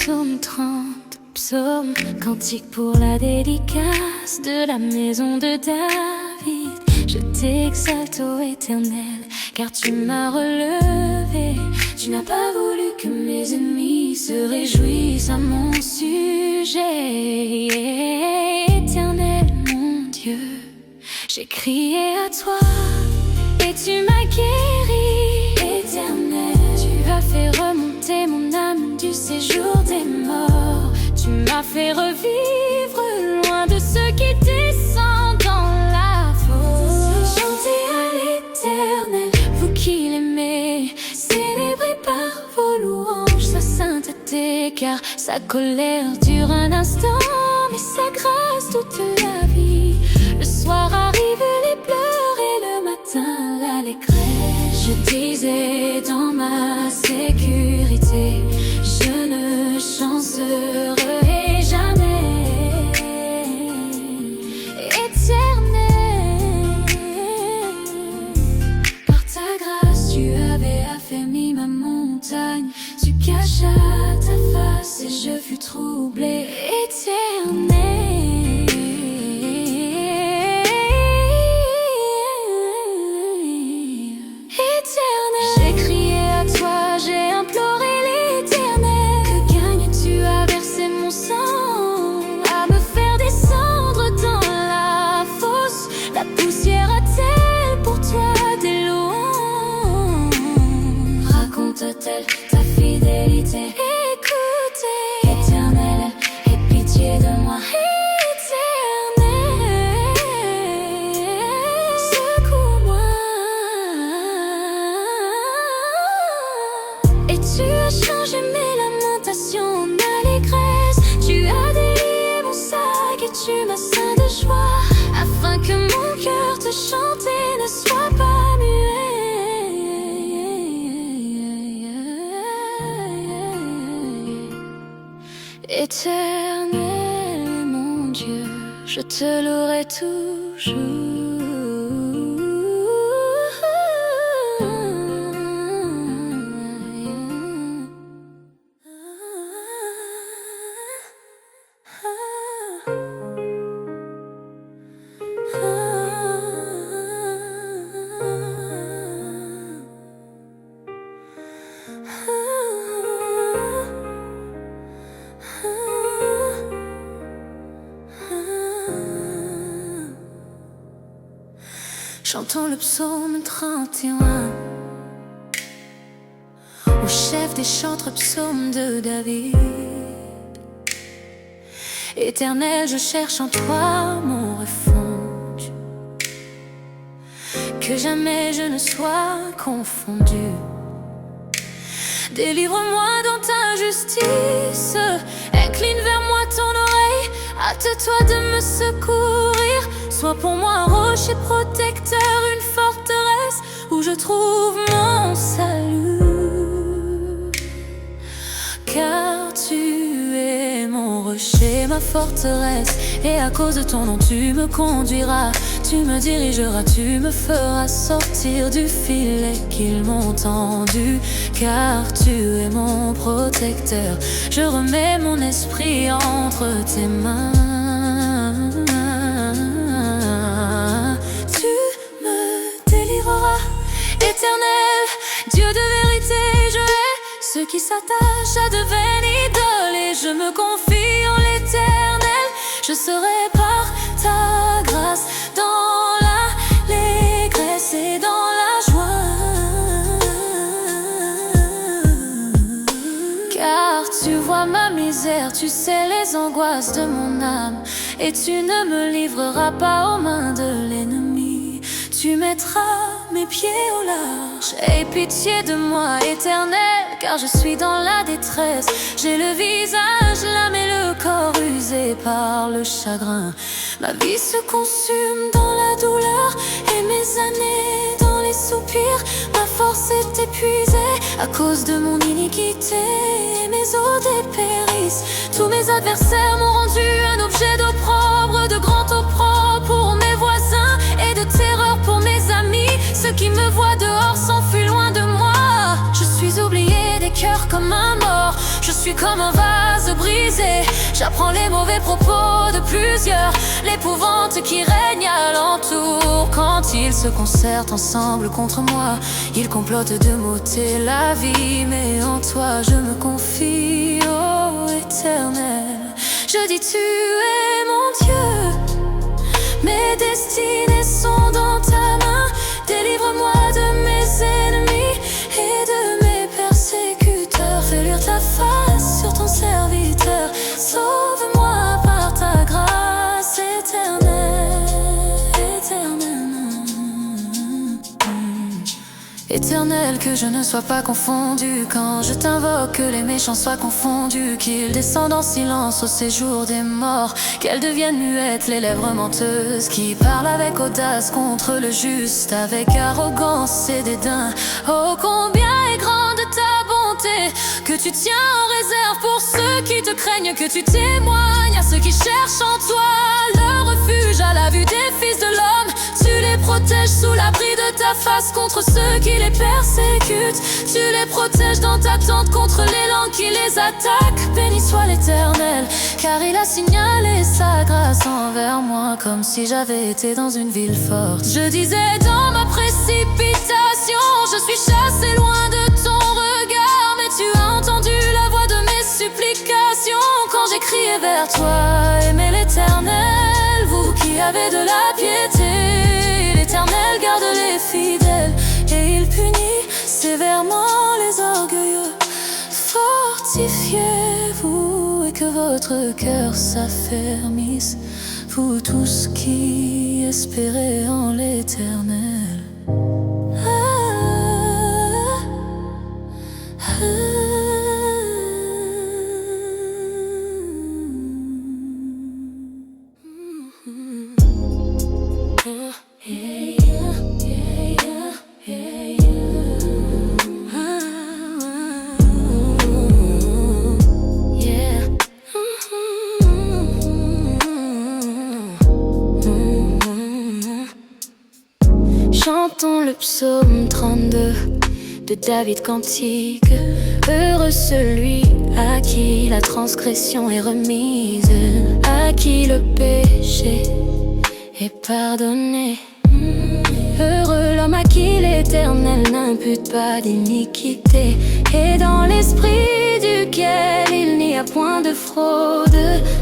psaume 30, psaume cantique pour la dédicace de la maison de David. Je t'exalte, ô Éternel, car tu m'as relevé. Tu n'as pas voulu que mes ennemis se réjouissent à mon sujet. Éternel, mon Dieu, j'ai crié à toi et tu m'as guéri. Éternel, tu as fait remonter mon âme du séjour des morts. Tu m'as fait revivre loin de ceux qui descendent dans la fosse. Chantez à l'Éternel, vous qui l'aimez, célébrez par vos louanges sa sainteté, car sa colère dure un instant, mais sa grâce toute la vie. Le soir arrivent les pleurs et le matin l'allégresse. Je disais dans ma sécurité, je ne chancerai jamais. Éternel, par ta grâce tu avais affermi ma montagne. Tu cachas ta face et je fus troublé. Éternel, j'ai crié à toi, j'ai imploré l'Éternel. Que gagnes-tu à verser mon sang, à me faire descendre dans la fosse? La poussière a-t-elle pour toi des louanges? Raconte-t-elle ta fidélité? Écoutez, Éternel, aie pitié de moi. Et tu as changé mes lamentations en allégresse. Tu as délié mon sac et tu m'as ceint de joie, afin que mon cœur te chante et ne soit pas muet. Éternel, mon Dieu, je te louerai toujours. Chantons le psaume 31 au chef des chantres, psaume de David. Éternel, je cherche en toi mon refuge, que jamais je ne sois confondu. Délivre-moi dans ta justice, incline vers moi ton oreille, hâte-toi de me secourir. Sois pour moi un rocher protecteur, une forteresse où je trouve mon salut. Car tu es mon rocher, ma forteresse, et à cause de ton nom tu me conduiras. Tu me dirigeras, tu me feras sortir du filet qu'ils m'ont tendu. Car tu es mon protecteur, je remets mon esprit entre tes mains. Éternel, Dieu de vérité, je hais ceux qui s'attachent à de vaines idoles, et je me confie en l'Éternel. Je serai par ta grâce dans l'allégresse et dans la joie. Car tu vois ma misère, tu sais les angoisses de mon âme, et tu ne me livreras pas aux mains de l'ennemi. Tu mettras mes pieds au large. Aie pitié de moi, Éternel, car je suis dans la détresse. J'ai le visage lâme et le corps usé par le chagrin. Ma vie se consume dans la douleur et mes années dans les soupirs. Ma force est épuisée à cause de mon iniquité, et mes os dépérissent. Tous mes adversaires m'ont rendu un objet d'opprobre, de grand opprobre pour mes voisins et de terreur pour mes amis. Ceux qui me voient dehors s'enfuient loin de moi. Je suis oublié des cœur comme un mort. Je suis comme un vase brisé, j'apprends les mauvais propos de plusieurs, l'épouvante qui règne alentour. Quand ils se concertent ensemble contre moi, ils complotent de m'ôter la vie. Mais en toi je me confie, ô Éternel. Je dis tu es mon Dieu, mes destinées sont dans ta main. Délivre-moi de mes ennemis et de mes persécuteurs. Fais luire ta face sur ton serviteur. Sauve-moi par ta grâce éternelle, éternel, que je ne sois pas confondu quand je t'invoque, que les méchants soient confondus, qu'ils descendent en silence au séjour des morts, qu'elles deviennent muettes les lèvres menteuses qui parlent avec audace contre le juste, avec arrogance et dédain. Oh, combien est grande ta bonté, que tu tiens en réserve pour ceux qui te craignent, que tu témoignes à ceux qui cherchent en toi le refuge à la vue des fils de l'homme. Tu les protèges sous l'abri de ta face contre ceux qui les persécutent. Tu les protèges dans ta tente contre les langues qui les attaquent. Béni soit l'Éternel, car il a signalé sa grâce envers moi, comme si j'avais été dans une ville forte. Je disais dans ma précipitation, je suis chassé loin de ton regard, mais tu as entendu la voix de mes supplications quand j'ai crié vers toi. Aimez l'Éternel, vous qui avez de la piété. L'Éternel garde les fidèles et il punit sévèrement les orgueilleux. Fortifiez-vous et que votre cœur s'affermisse, vous tous qui espérez en l'Éternel. Chantons le psaume 32 de David cantique. Heureux celui à qui la transgression est remise, à qui le péché est pardonné. Heureux l'homme à qui l'Éternel n'impute pas d'iniquité, et dans l'esprit duquel il n'y a point de fraude.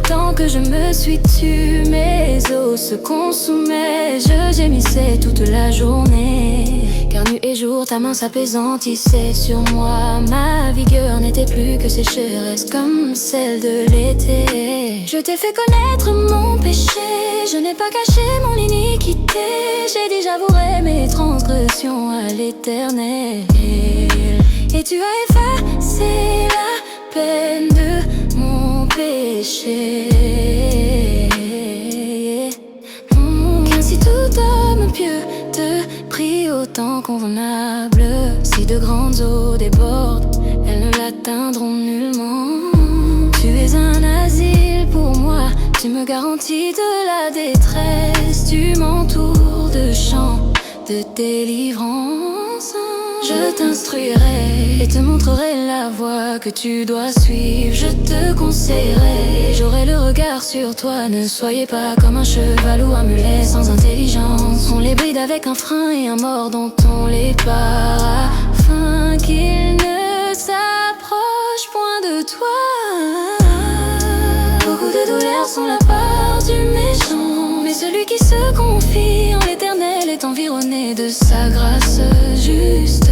Tant que je me suis tue, mes os se consumaient, je gémissais toute la journée. Car nuit et jour ta main s'apaisantissait sur moi, ma vigueur n'était plus que sécheresse comme celle de l'été. Je t'ai fait connaître mon péché, je n'ai pas caché mon iniquité. J'ai dit j'avouerai mes transgressions à l'Éternel, et tu as effacé la peine de mon péché. Qu'ainsi tout homme pieux te prie au temps convenable. Si de grandes eaux débordent, elles ne l'atteindront nullement. Tu es un asile pour moi, tu me garantis de la détresse. Tu m'entoures de chants de délivrance. Je t'instruirai et te montrerai la voie que tu dois suivre. Je te conseillerai, j'aurai le regard sur toi. Ne soyez pas comme un cheval ou un mulet sans intelligence. On les bride avec un frein et un mors dont on les part, afin qu'ils ne s'approchent point de toi. Beaucoup de douleurs sont la part du méchant, mais celui qui se confie en l'Éternel est environné de sa grâce juste.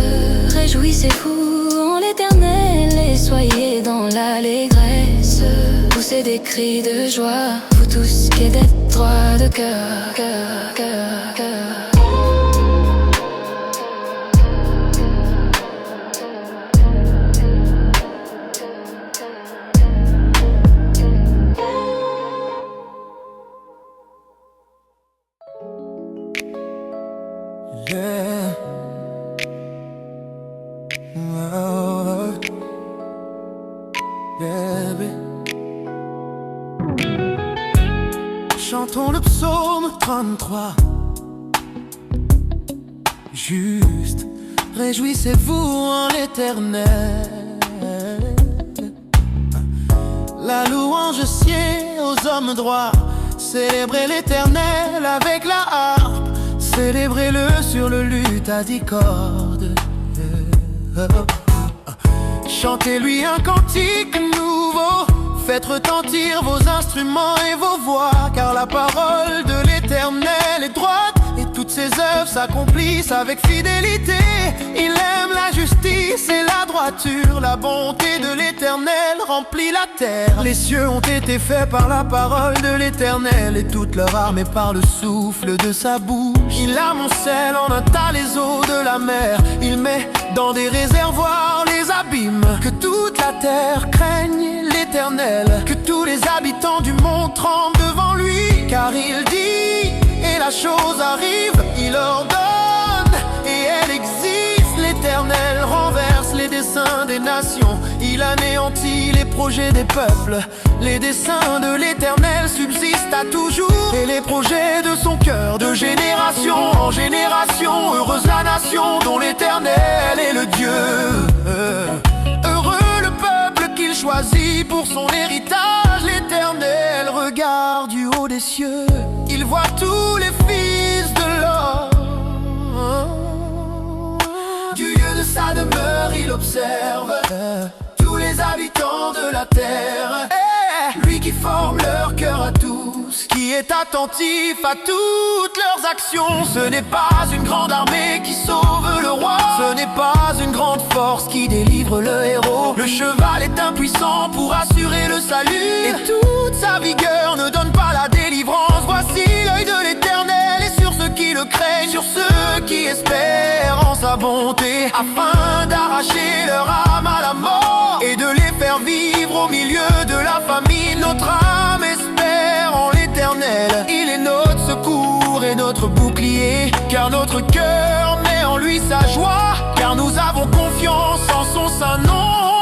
Réjouissez-vous en l'Éternel et soyez dans l'allégresse. Poussez des cris de joie, vous tous qui êtes droits de cœur, cœur, cœur, cœur. Yeah. Oh, baby. Chantons le psaume 33. Juste, réjouissez-vous en l'Éternel. La louange sied aux hommes droits. Célébrez l'Éternel avec la harpe. Célébrez-le sur le luth à 10 cordes. Chantez-lui un cantique nouveau. Faites retentir vos instruments et vos voix, car la parole de l'Éternel est droite, et toutes ses œuvres s'accomplissent avec fidélité. Il aime la justice et la droiture. La bonté de l'Éternel remplit la terre. Les cieux ont été faits par la parole de l'Éternel, et toute leur armée par le souffle de sa bouche. Il amoncelle en un tas les eaux de la mer. Il met dans des réservoirs les abîmes. Que toute la terre craigne l'Éternel, que tous les habitants du monde tremblent devant lui. Car il dit, et la chose arrive. Il ordonne, et elle existe. L'Éternel renverse les desseins des nations. Il anéantit les projets des peuples. Les desseins de l'Éternel subsistent à toujours, et les projets de son cœur de génération en génération. Heureuse la nation dont l'Éternel est le Dieu. Heureux le peuple qu'il choisit pour son héritage. L'Éternel regarde du haut des cieux. Il voit tous les fils de l'homme. Du lieu de sa demeure il observe tous les habitants de la terre. Lui qui forme leur cœur à tous, qui est attentif à toutes leurs actions. Ce n'est pas une grande armée qui sauve le roi. Ce n'est pas une grande force qui délivre le héros. Le cheval est impuissant pour assurer le salut, et toute sa vigueur ne donne pas la délivrance. Voici l'œil de l'Éternel est sur ceux qui le craignent, sur ceux qui espèrent en sa bonté, afin d'arracher leur âme à la mort et de les faire vivre au milieu de la famine. Notre âme espère en l'Éternel. Il est notre secours et notre bouclier, car notre cœur met en lui sa joie, car nous avons confiance en son saint nom.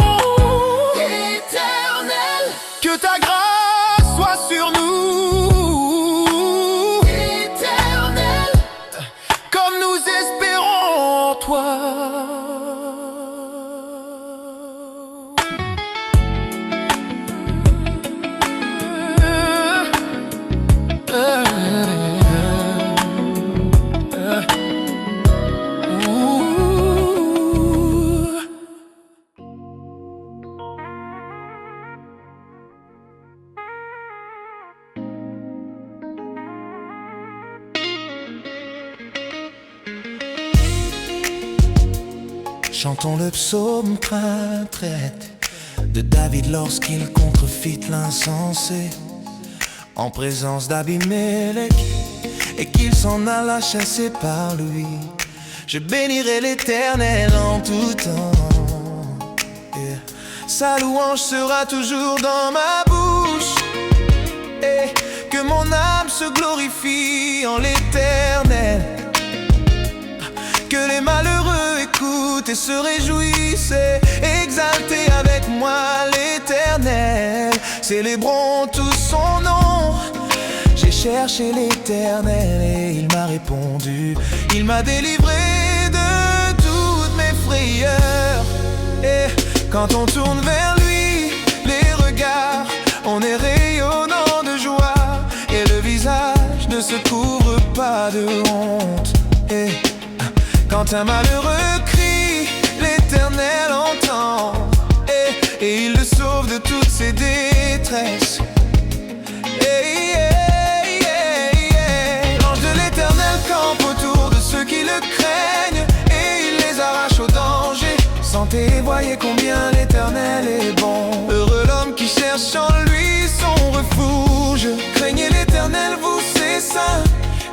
Éternel, que ta grâce soit sur nous. Éternel, comme nous espérons en toi. Chantons le psaume 13 de David lorsqu'il contrefit l'insensé en présence d'Abimelech, et qu'il s'en alla chasser par lui. Je bénirai l'Éternel en tout temps, et sa louange sera toujours dans ma bouche, et que mon âme se glorifie en l'Éternel. Que les malheureux écoutent et se réjouissent, et exaltez avec moi l'Éternel. Célébrons tous son nom. J'ai cherché l'Éternel et il m'a répondu. Il m'a délivré de toutes mes frayeurs. Et quand on tourne vers lui les regards, on est rayonnant de joie, et le visage ne se couvre pas de honte. Et quand un malheureux crie, l'Éternel entend, et il le sauve de toutes ses détresses. L'ange de l'Éternel campe autour de ceux qui le craignent, et il les arrache au danger. Sentez et voyez combien l'Éternel est bon. Heureux l'homme qui cherche en lui son refuge. Craignez l'Éternel, vous ses saints,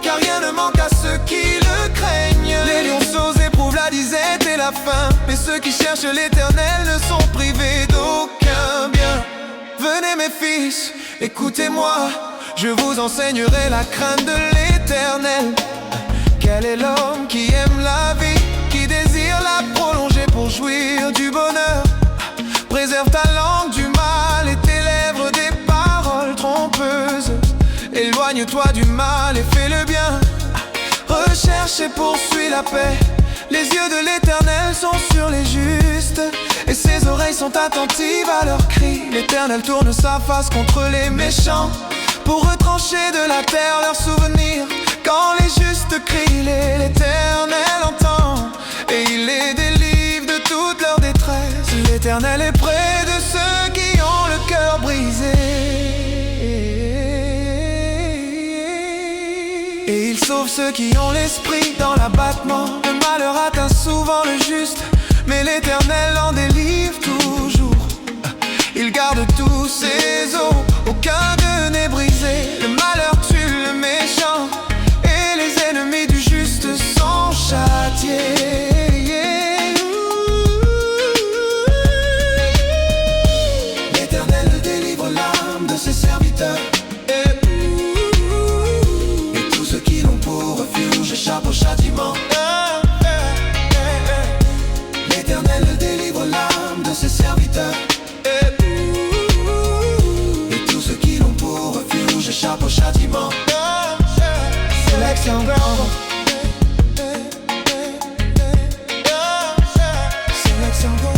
car rien ne manque à ceux qui le craignent. Les lionceaux éprouvent la disette et la faim, mais ceux qui cherchent l'Éternel ne sont privés d'aucun bien. Venez mes fils, écoutez-moi, je vous enseignerai la crainte de l'Éternel. Quel est l'homme qui aime la vie, qui désire la prolonger pour jouir du bonheur? Préserve ta langue du mal et tes lèvres des paroles trompeuses. Éloigne-toi du mal et fais le bien. Recherche et poursuis la paix. Les yeux de l'Éternel sont sur les justes, juste, et ses oreilles sont attentives à leurs cris. L'Éternel tourne sa face contre les méchants, pour retrancher de la terre leurs souvenirs. Quand les justes crient, l'Éternel entend, et il les délivre de toute leur détresse. L'Éternel est près de ceux qui ont le cœur brisé, et il sauve ceux qui ont l'esprit dans l'abattement. Le malheur atteint souvent le juste, mais l'Éternel en délivre toujours. Il garde tous ses os, aucun d'eux n'est brisé. Le malheur tue le méchant, et les ennemis du juste sont châtiés. L'Éternel délivre l'âme de ses serviteurs, et tous ceux qui l'ont pour refuge échappent au châtiment. L'Éternel délivre l'âme de ses serviteurs, et tous ceux qui l'ont pour refuge échappent au châtiment. Sélection grande. Sélection grande.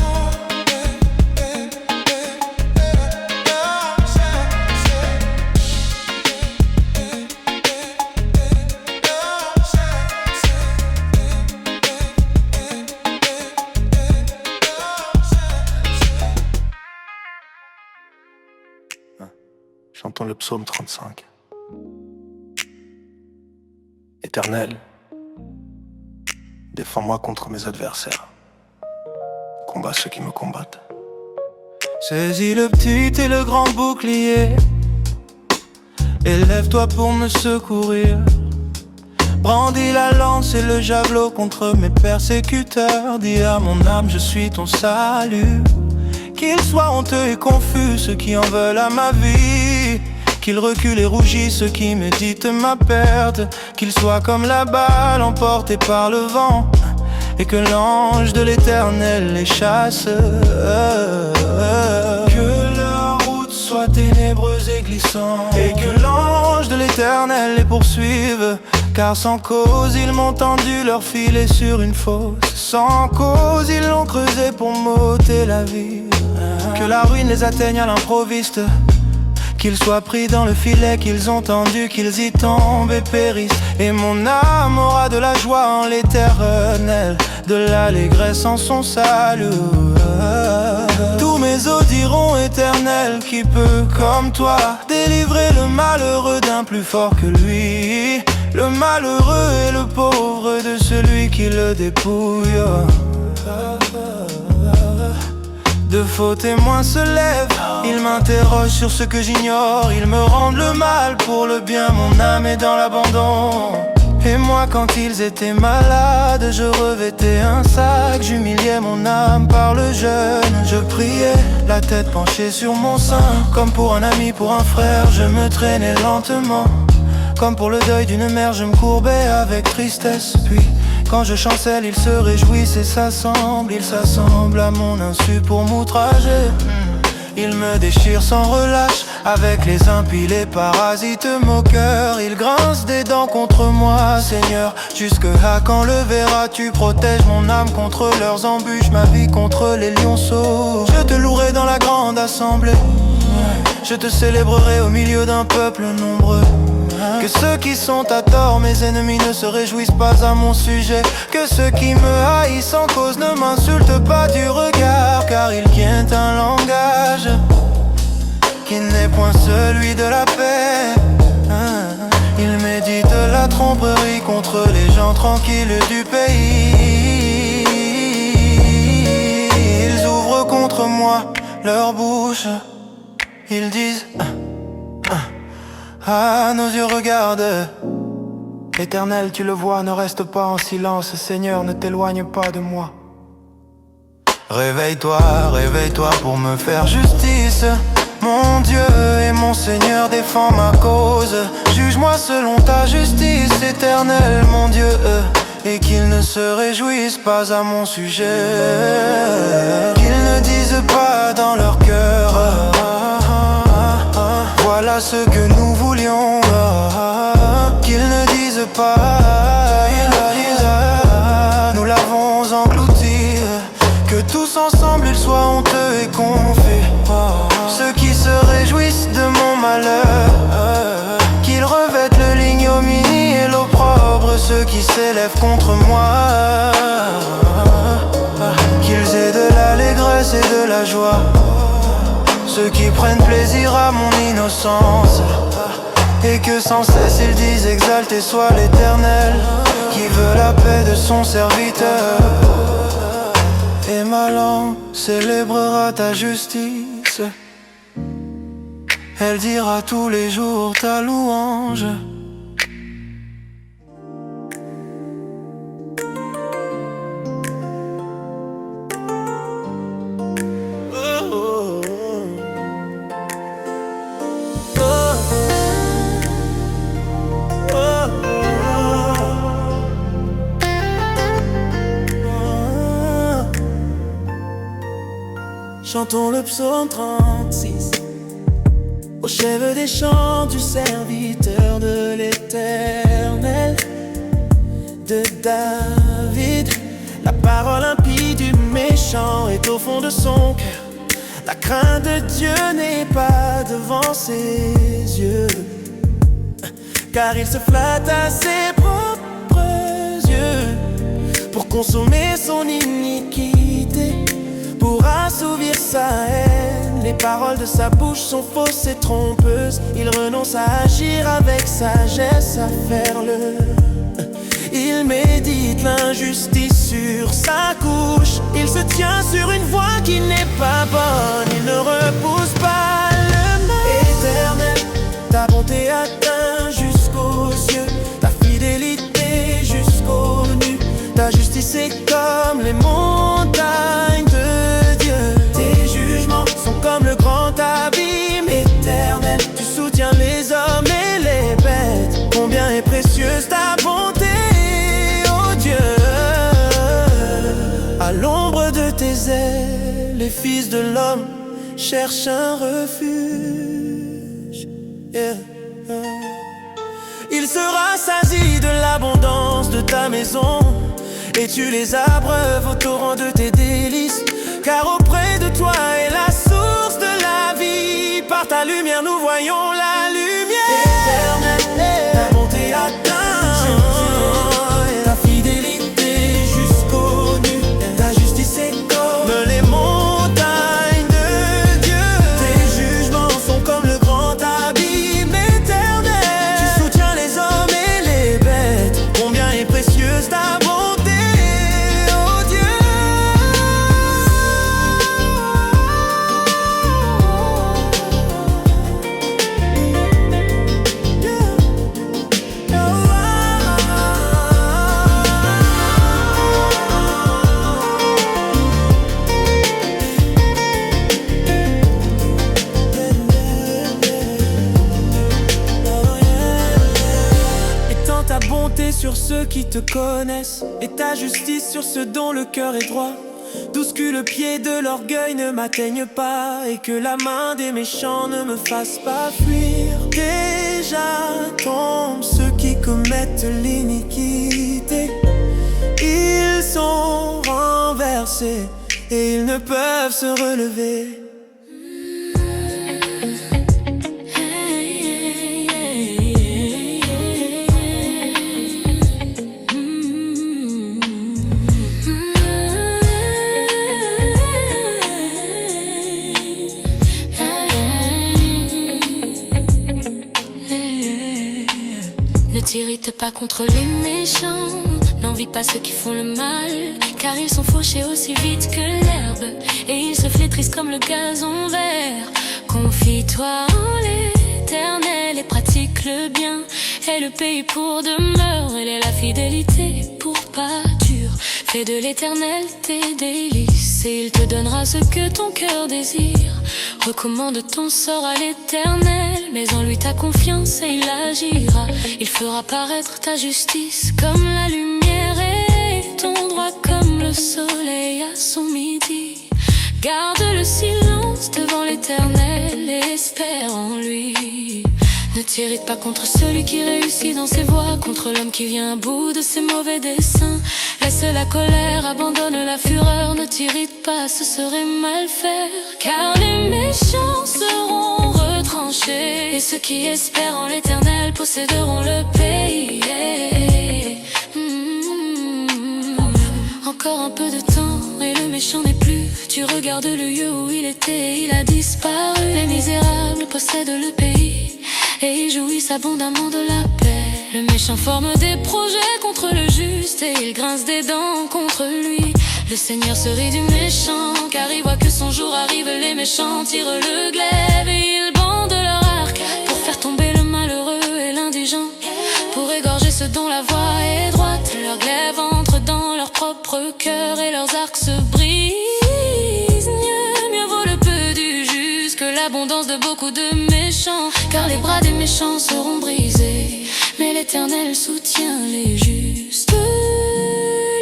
Chantons le psaume 35. Éternel, défends-moi contre mes adversaires. Combat ceux qui me combattent. Saisis le petit et le grand bouclier, élève-toi pour me secourir. Brandis la lance et le javelot contre mes persécuteurs. Dis à mon âme, je suis ton salut. Qu'ils soient honteux et confus ceux qui en veulent à ma vie, qu'ils reculent et rougissent ceux qui méditent ma perte. Qu'ils soient comme la balle emportée par le vent, et que l'ange de l'Éternel les chasse. Que leur route soit ténébreuse et glissante, et que l'ange de l'Éternel les poursuive. Car sans cause ils m'ont tendu leur filet sur une fosse, sans cause ils l'ont creusé pour m'ôter la vie. Que la ruine les atteigne à l'improviste, qu'ils soient pris dans le filet qu'ils ont tendu, qu'ils y tombent et périssent. Et mon âme aura de la joie en l'Éternel, de l'allégresse en son salut. Tous mes os diront Éternel, qui peut comme toi délivrer le malheureux d'un plus fort que lui, le malheureux et le pauvre de celui qui le dépouille. De faux témoins se lèvent, ils m'interrogent sur ce que j'ignore. Ils me rendent le mal pour le bien, mon âme est dans l'abandon. Et moi quand ils étaient malades, je revêtais un sac. J'humiliais mon âme par le jeûne, je priais, la tête penchée sur mon sein. Comme pour un ami, pour un frère, je me traînais lentement. Comme pour le deuil d'une mère, je me courbais avec tristesse. Puis quand je chancelle, ils se réjouissent et ils s'assemblent à mon insu pour m'outrager. Ils me déchirent sans relâche, avec les impies, les parasites moqueurs. Ils grincent des dents contre moi, Seigneur. Jusque à quand le verras-tu? Protège mon âme contre leurs embûches, ma vie contre les lionceaux. Je te louerai dans la grande assemblée, je te célébrerai au milieu d'un peuple nombreux. Que ceux qui sont à tort, mes ennemis, ne se réjouissent pas à mon sujet. Que ceux qui me haïssent sans cause ne m'insultent pas du regard. Car ils tiennent un langage qui n'est point celui de la paix. Ils méditent la tromperie contre les gens tranquilles du pays. Ils ouvrent contre moi leur bouche, ils disent ah, nos yeux regardent. Éternel, tu le vois, ne reste pas en silence. Seigneur, ne t'éloigne pas de moi. Réveille-toi, réveille-toi pour me faire justice. Mon Dieu et mon Seigneur, défends ma cause. Juge-moi selon ta justice, Éternel, mon Dieu. Et qu'ils ne se réjouissent pas à mon sujet, qu'ils ne disent pas dans leur cœur voilà ce que nous voulions. Qu'ils ne disent pas nous l'avons englouti. Que tous ensemble ils soient honteux et confus. Ceux qui se réjouissent de mon malheur, qu'ils revêtent le l'ignominie et l'opprobre. Ceux qui s'élèvent contre moi, qu'ils aient de l'allégresse et de la joie. Ceux qui prennent plaisir à mon innocence, et que sans cesse ils disent exalté soit l'Éternel, qui veut la paix de son serviteur. Et ma langue célébrera ta justice, elle dira tous les jours ta louange. Chantons le psaume 36 au chef des chants du serviteur de l'Éternel, de David. La parole impie du méchant est au fond de son cœur. La crainte de Dieu n'est pas devant ses yeux, car il se flatte à ses propres yeux pour consommer son iniquité, pour assouvir sa haine. Les paroles de sa bouche sont fausses et trompeuses. Il renonce à agir avec sagesse, à faire le. Il médite l'injustice sur sa couche. Il se tient sur une voie qui n'est pas bonne. Il ne repousse pas le mal. Éternel, ta bonté atteint jusqu'aux cieux, ta fidélité jusqu'aux nues. Ta justice est comme les montagnes de Dieu. Tes jugements sont comme le grand abîme éternel. Tu soutiens les hommes et les bêtes. Combien est précieuse ta bonté, ô Dieu. À l'ombre de tes ailes, les fils de l'homme cherchent un refuge. Il sera saisi de l'abondance de ta maison, et tu les abreuves au torrent de tes délices. Car auprès de toi est la source de la vie. Par ta lumière nous voyons la lumière. Éternel, ta bonté atteint ta fidélité jusqu'aux nues. Ta justice est comme les montagnes de Dieu. Tes jugements sont comme le grand abîme éternel. Tu soutiens les hommes et les bêtes. Combien est précieuse ta bonté. Sur ceux qui te connaissent, et ta justice sur ceux dont le cœur est droit. Douce que le pied de l'orgueil ne m'atteigne pas, et que la main des méchants ne me fasse pas fuir. Déjà tombent ceux qui commettent l'iniquité. Ils sont renversés et ils ne peuvent se relever. Ne t'irrite pas contre les méchants, n'envie pas ceux qui font le mal, car ils sont fauchés aussi vite que l'herbe, et ils se flétrissent comme le gazon vert. Confie-toi en l'Éternel et pratique le bien, et le pays pour demeure, elle est la fidélité pour pâture. Fais de l'Éternel tes délices, et il te donnera ce que ton cœur désire. Recommande ton sort à l'Éternel, mets en lui ta confiance et il agira. Il fera paraître ta justice comme la lumière et ton droit comme le soleil à son midi. Garde le silence devant l'Éternel et espère en lui. Ne t'irrite pas contre celui qui réussit dans ses voies, contre l'homme qui vient à bout de ses mauvais desseins. Laisse la colère, abandonne la fureur, ne t'irrite pas, ce serait mal faire. Car les méchants seront retranchés, et ceux qui espèrent en l'éternel posséderont le pays. Encore un peu de temps et le méchant n'est plus. Tu regardes le lieu où il était, il a disparu. Les misérables possèdent le pays et ils jouissent abondamment de la paix. Le méchant forme des projets contre le juste et il grince des dents contre lui. Le Seigneur se rit du méchant car il voit que son jour arrive. Les méchants tirent le glaive et ils bandent leur arc pour faire tomber le malheureux et l'indigent, pour égorger ceux dont la voie est droite. Leur glaive entre dans leur propre cœur et leurs arcs se brisent. Mieux vaut le peu du juste que l'abondance de beaucoup de méchants, car les bras des méchants seront brisés, mais l'Éternel soutient les justes.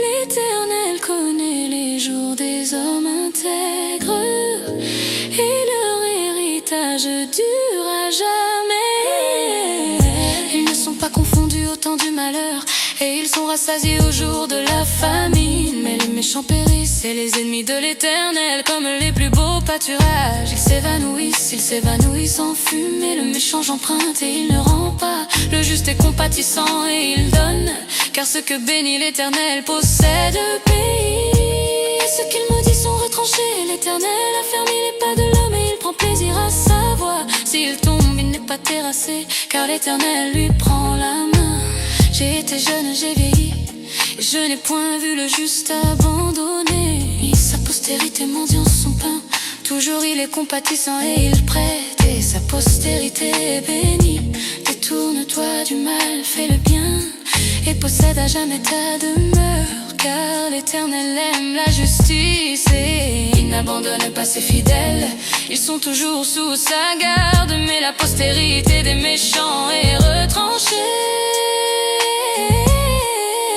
L'Éternel connaît les jours des hommes intègres et leur héritage dure à jamais. Ils ne sont pas confondus au temps du malheur et ils sont rassasiés au jour de la famine. Mais les méchants périssent et les ennemis de l'Éternel, comme les plus beaux pâturages, ils s'évanouissent en fumée. Le méchant j'emprunte et il ne rend pas. Le juste est compatissant et il donne, car ceux que bénit l'Éternel possèdent le pays. Ceux qu'il maudit sont retranchés. L'Éternel a fermé les pas de l'homme et il prend plaisir à sa voix. S'il tombe, il n'est pas terrassé, car l'Éternel lui prend la main. J'ai été jeune, j'ai vieilli, et je n'ai point vu le juste abandonné, ni sa postérité mendiant son pain. Toujours il est compatissant et il prête, et sa postérité est bénie. Détourne-toi du mal, fais le bien, et possède à jamais ta demeure. Car l'Éternel aime la justice et il n'abandonne pas ses fidèles. Ils sont toujours sous sa garde, mais la postérité des méchants est retranchée.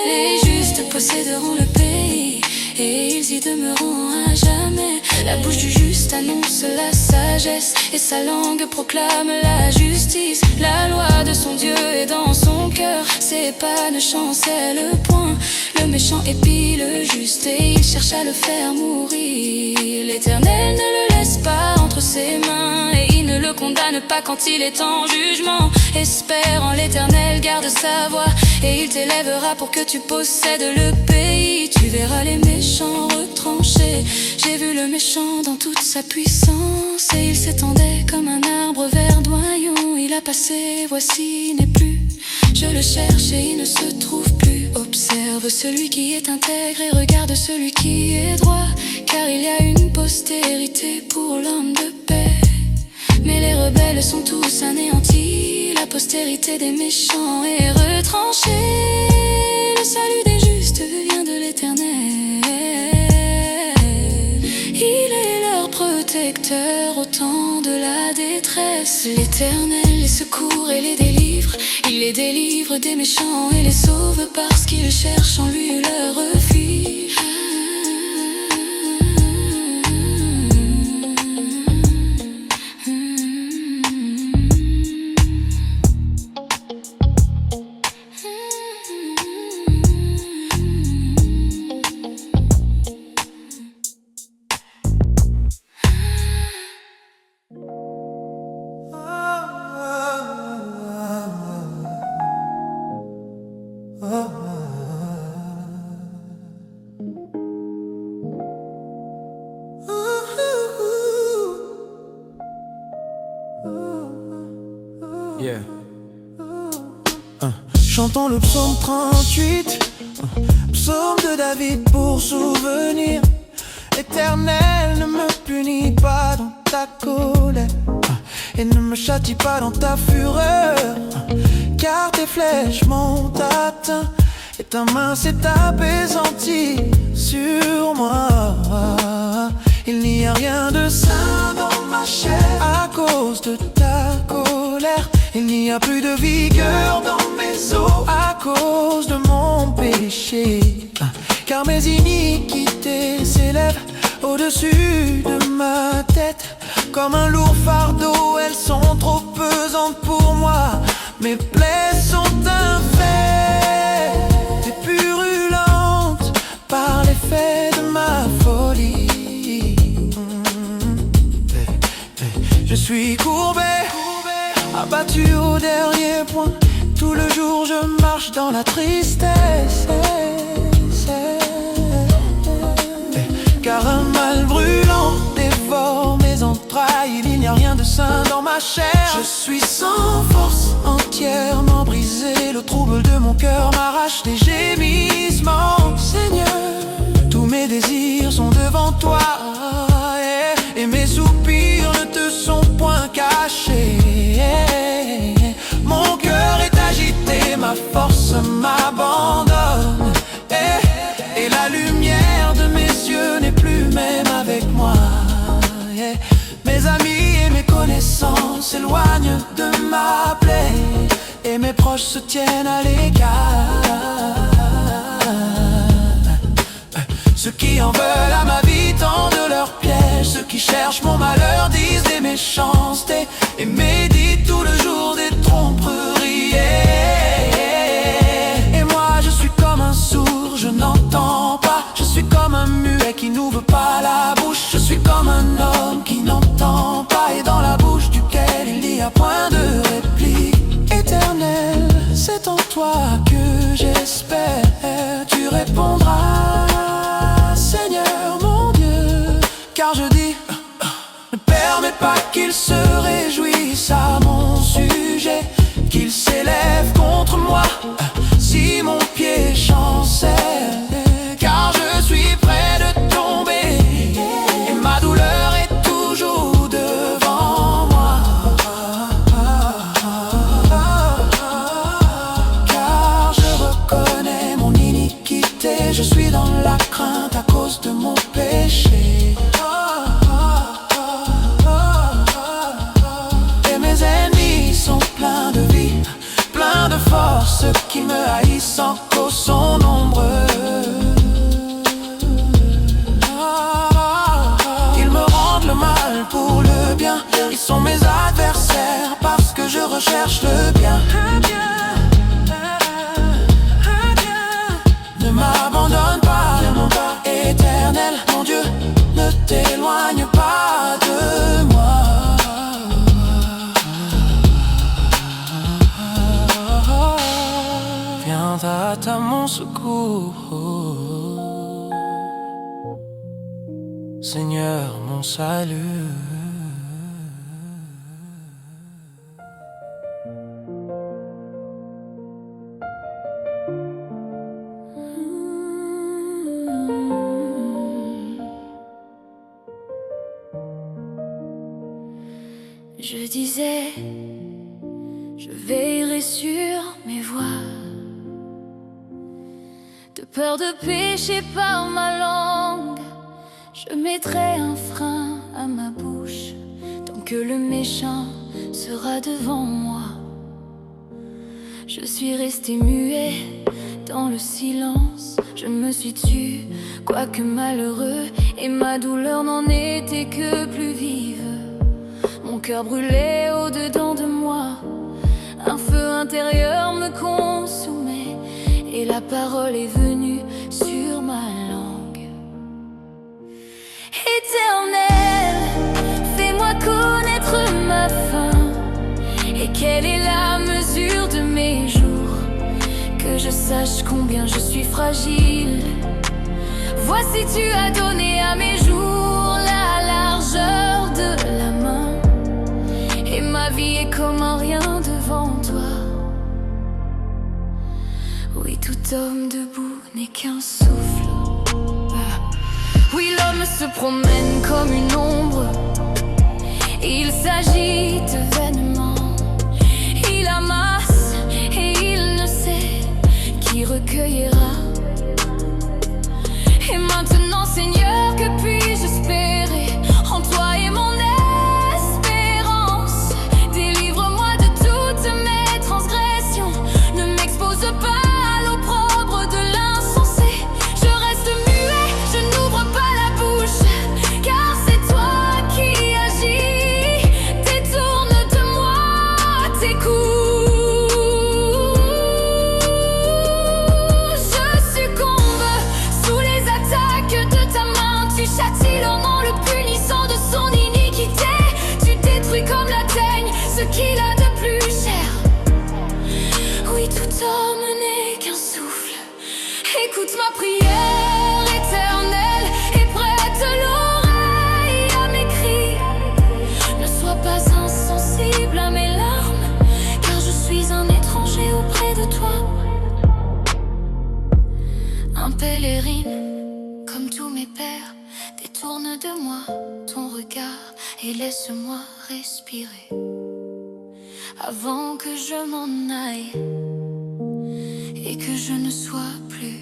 Les justes posséderont le pays et ils y demeureront à jamais. La bouche du juste annonce la sagesse et sa langue proclame la justice. La loi de son Dieu est dans son cœur, ses pas ne chancellent point. Le méchant épie le juste et il cherche à le faire mourir. L'Éternel ne le laisse pas entre ses mains et il ne le condamne pas quand il est en jugement. Espère en l'Éternel, garde sa voie et il t'élèvera pour que tu possèdes le pays. Tu verras les méchants retranchés. J'ai vu le méchant dans toute sa puissance et il s'étendait comme un arbre verdoyant. Il a passé, voici, n'est plus. Je le cherche et il ne se trouve plus. Observe celui qui est intègre et regarde celui qui est droit, car il y a une postérité pour l'homme de paix. Mais les rebelles sont tous anéantis, la postérité des méchants est retranchée. Le salut des justes vient de l'Éternel, il est leur protecteur au temps de la détresse. L'Éternel les secourt et les délivre, il les délivre des méchants et les sauve parce qu'ils cherchent en lui leur refuge. Yeah. Chantons le psaume 38, psaume de David pour souvenir. Éternel, ne me punis pas dans ta colère et ne me châtie pas dans ta fureur, car tes flèches m'ont atteint et ta main s'est apaisantie sur moi. Il n'y a rien de sain dans ma chair à cause de ta colère. Il n'y a plus de vigueur dans mes os à cause de mon péché. Car mes iniquités s'élèvent au-dessus de ma tête. Comme un lourd fardeau, elles sont trop pesantes pour moi. Mes plaies sont un fait, et purulentes par l'effet de ma folie. suis courbé, abattu au dernier point. Tout le jour je marche dans la tristesse, car un mal brûlant dévore mes entrailles. Il n'y a rien de sain dans ma chair. Je suis sans force, entièrement brisé. Le trouble de mon cœur m'arrache des gémissements. Seigneur, tous mes désirs sont devant toi, et mes soupirs ne te sont point cachés. Mon cœur est agité, ma force m'abandonne, et la lumière de mes yeux n'est plus même avec moi. Mes amis et mes connaissances s'éloignent de ma plaie, et mes proches se tiennent à l'écart. Ceux qui en veulent à ma vie tendent leurs pièges. Ceux qui cherchent mon malheur disent des méchancetés et méditent tout le jour des tromperies. Et moi je suis comme un sourd, je n'entends pas. Je suis comme un muet qui n'ouvre pas la bouche. Je suis comme un homme qui n'entend pas, et dans la bouche duquel il n'y a point de réplique. Éternel, c'est en toi que j'espère. Tu répondras, Seigneur mon Dieu, car je dis, ne permets pas qu'il se réjouisse à mon sujet, qu'il s'élève contre moi si mon pied chancelle, car je suis près de tomber et ma douleur est toujours devant moi. Car je reconnais mon iniquité, je suis dans la crainte à cause de mon péché. Et mes ennemis sont pleins de vie, pleins de force. Ceux qui me haïssent en cause sont nombreux. Ils me rendent le mal pour le bien. Ils sont mes adversaires parce que je recherche le bien. Ne m'abandonne pas, Éternel, mon Dieu, ne t'éloigne pas de moi. Viens à mon secours, Seigneur, mon salut. Je disais, je veillerai sur mes voies, de peur de pécher par ma langue. Je mettrai un frein à ma bouche tant que le méchant sera devant moi. Je suis resté muet dans le silence. Je me suis tue, quoique malheureux, et ma douleur n'en était que plus vive. Mon cœur brûlait au-dedans de moi, un feu intérieur me consumait, et la parole est venue sur ma langue. Éternel, fais-moi connaître ma fin, et quelle est la mesure de mes jours, que je sache combien je suis fragile. Voici tu as donné à mes jours la largeur de la main, et ma vie est comme un rien devant toi. Oui, tout homme debout n'est qu'un souffle. Oui, l'homme se promène comme une ombre, il s'agite vainement, il amasse et il ne sait qui recueillera. Et maintenant, Seigneur, que puis-je espérer en toi et mon espérance? Délivre-moi de toutes mes transgressions, ne m'expose pas à l'opprobre de l'insensé. Je reste muet, je n'ouvre pas la bouche, car c'est toi qui agis. Détourne de moi tes coups. Je succombe sous les attaques de ta main de moi ton regard et laisse-moi respirer avant que je m'en aille et que je ne sois plus